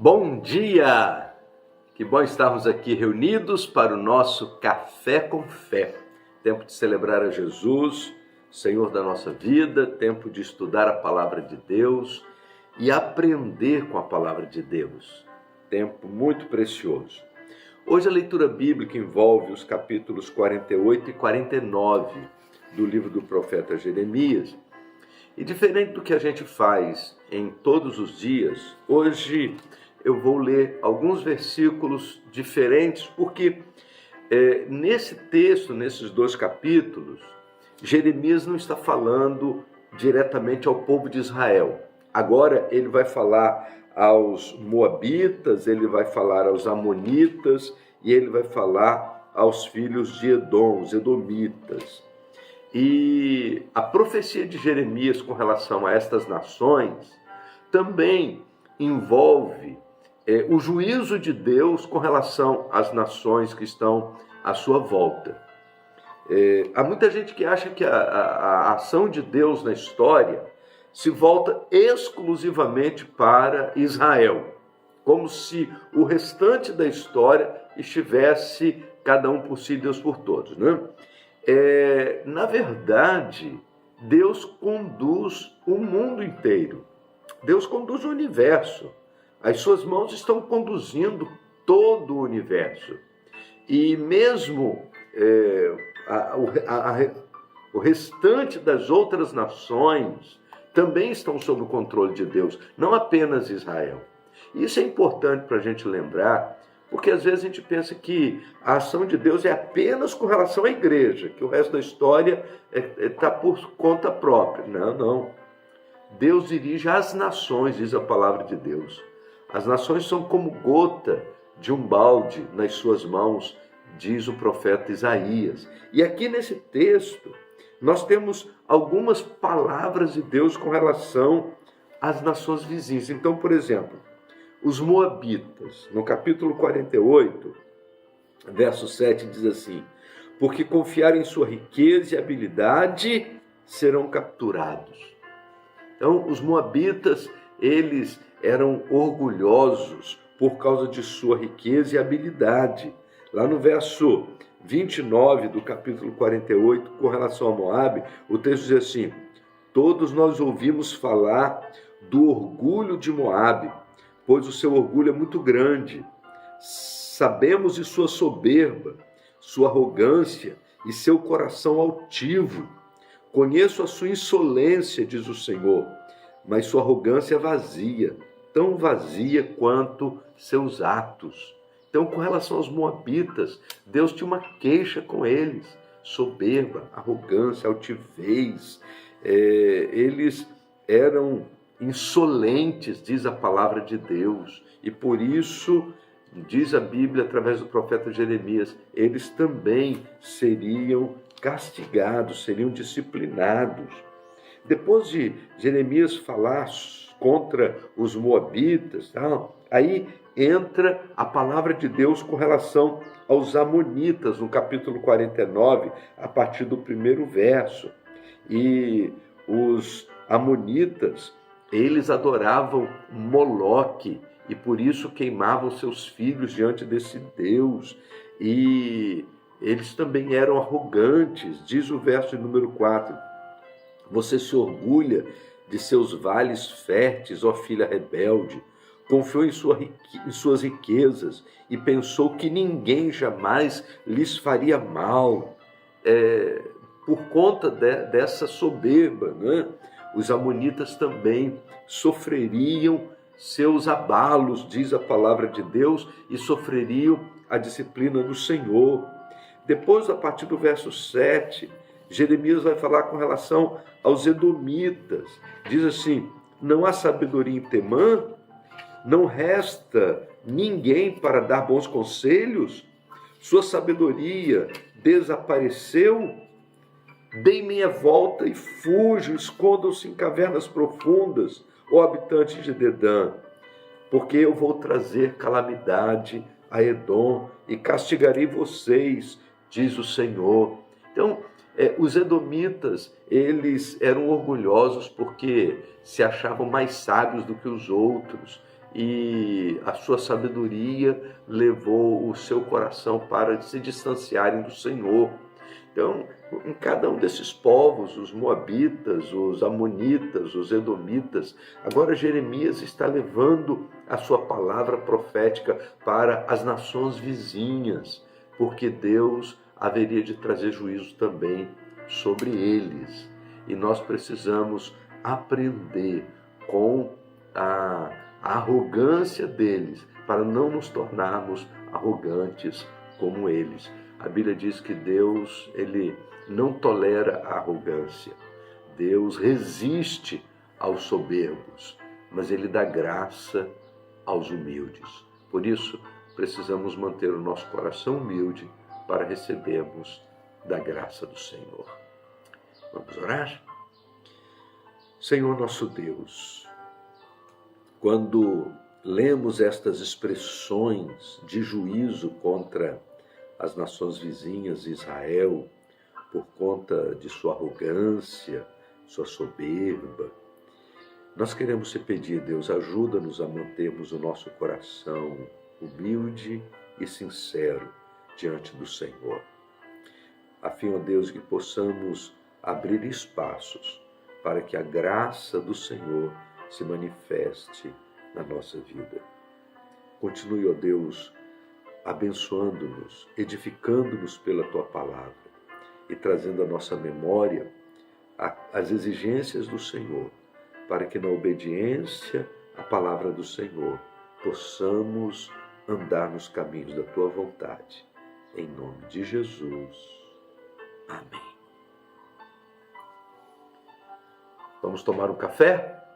Bom dia! Que bom estarmos aqui reunidos para o nosso Café com Fé. Tempo de celebrar a Jesus, Senhor da nossa vida, tempo de estudar a Palavra de Deus e aprender com a Palavra de Deus. Tempo muito precioso. Hoje a leitura bíblica envolve os capítulos 48 e 49 do livro do profeta Jeremias. E diferente do que a gente faz em todos os dias, hoje eu vou ler alguns versículos diferentes, porque nesse texto, nesses dois capítulos, Jeremias não está falando diretamente ao povo de Israel. Agora ele vai falar aos moabitas, ele vai falar aos amonitas e ele vai falar aos filhos de Edom, os edomitas. E a profecia de Jeremias com relação a estas nações também envolve o juízo de Deus com relação às nações que estão à sua volta. Há muita gente que acha que a ação de Deus na história se volta exclusivamente para Israel, como se o restante da história estivesse cada um por si, Deus por todos, né? Na verdade, Deus conduz o mundo inteiro. Deus conduz o universo. As suas mãos estão conduzindo todo o universo. E mesmo o restante das outras nações também estão sob o controle de Deus, não apenas Israel. Isso é importante para a gente lembrar, porque às vezes a gente pensa que a ação de Deus é apenas com relação à igreja, que o resto da história está por conta própria. Não. Deus dirige as nações, diz a palavra de Deus. As nações são como gota de um balde nas suas mãos, diz o profeta Isaías. E aqui nesse texto, nós temos algumas palavras de Deus com relação às nações vizinhas. Então, por exemplo, os moabitas, no capítulo 48, verso 7, diz assim: porque confiarem em sua riqueza e habilidade, serão capturados. Então, os moabitas, eles eram orgulhosos por causa de sua riqueza e habilidade. Lá no verso 29 do capítulo 48, com relação a Moabe, o texto diz assim: todos nós ouvimos falar do orgulho de Moabe, pois o seu orgulho é muito grande. Sabemos de sua soberba, sua arrogância e seu coração altivo. Conheço a sua insolência, diz o Senhor, mas sua arrogância é vazia, tão vazia quanto seus atos. Então, com relação aos moabitas, Deus tinha uma queixa com eles: soberba, arrogância, altivez. Eles eram insolentes, diz a palavra de Deus, e por isso, diz a Bíblia através do profeta Jeremias, eles também seriam castigados, seriam disciplinados. Depois de Jeremias falar contra os moabitas, aí entra a palavra de Deus com relação aos amonitas, no capítulo 49, a partir do primeiro verso. E os amonitas, eles adoravam Moloque e por isso queimavam seus filhos diante desse Deus. E eles também eram arrogantes, diz o verso de número 4. Você se orgulha de seus vales férteis, ó filha rebelde, confiou em suas riquezas e pensou que ninguém jamais lhes faria mal. Por conta dessa soberba, né? Os amonitas também sofreriam seus abalos, diz a palavra de Deus, e sofreriam a disciplina do Senhor. Depois, a partir do verso 7, Jeremias vai falar com relação aos edomitas. Diz assim: não há sabedoria em Temã? Não resta ninguém para dar bons conselhos? Sua sabedoria desapareceu? Deem meia volta e fujam, escondam-se em cavernas profundas, ó habitantes de Dedã, porque eu vou trazer calamidade a Edom e castigarei vocês, diz o Senhor. Então, os edomitas, eles eram orgulhosos porque se achavam mais sábios do que os outros e a sua sabedoria levou o seu coração para se distanciarem do Senhor. Então, em cada um desses povos, os moabitas, os amonitas, os edomitas, agora Jeremias está levando a sua palavra profética para as nações vizinhas, porque Deus haveria de trazer juízo também sobre eles. E nós precisamos aprender com a arrogância deles, para não nos tornarmos arrogantes como eles. A Bíblia diz que Deus, ele não tolera a arrogância. Deus resiste aos soberbos, mas ele dá graça aos humildes. Por isso, precisamos manter o nosso coração humilde para recebermos da graça do Senhor. Vamos orar? Senhor nosso Deus, quando lemos estas expressões de juízo contra as nações vizinhas de Israel, por conta de sua arrogância, sua soberba, nós queremos te pedir, Deus, ajuda-nos a mantermos o nosso coração humilde e sincero diante do Senhor, a fim, ó Deus, que possamos abrir espaços para que a graça do Senhor se manifeste na nossa vida. Continue, ó Deus, abençoando-nos, edificando-nos pela Tua palavra e trazendo à nossa memória as exigências do Senhor, para que na obediência à palavra do Senhor possamos andar nos caminhos da Tua vontade. Em nome de Jesus. Amém. Vamos tomar um café?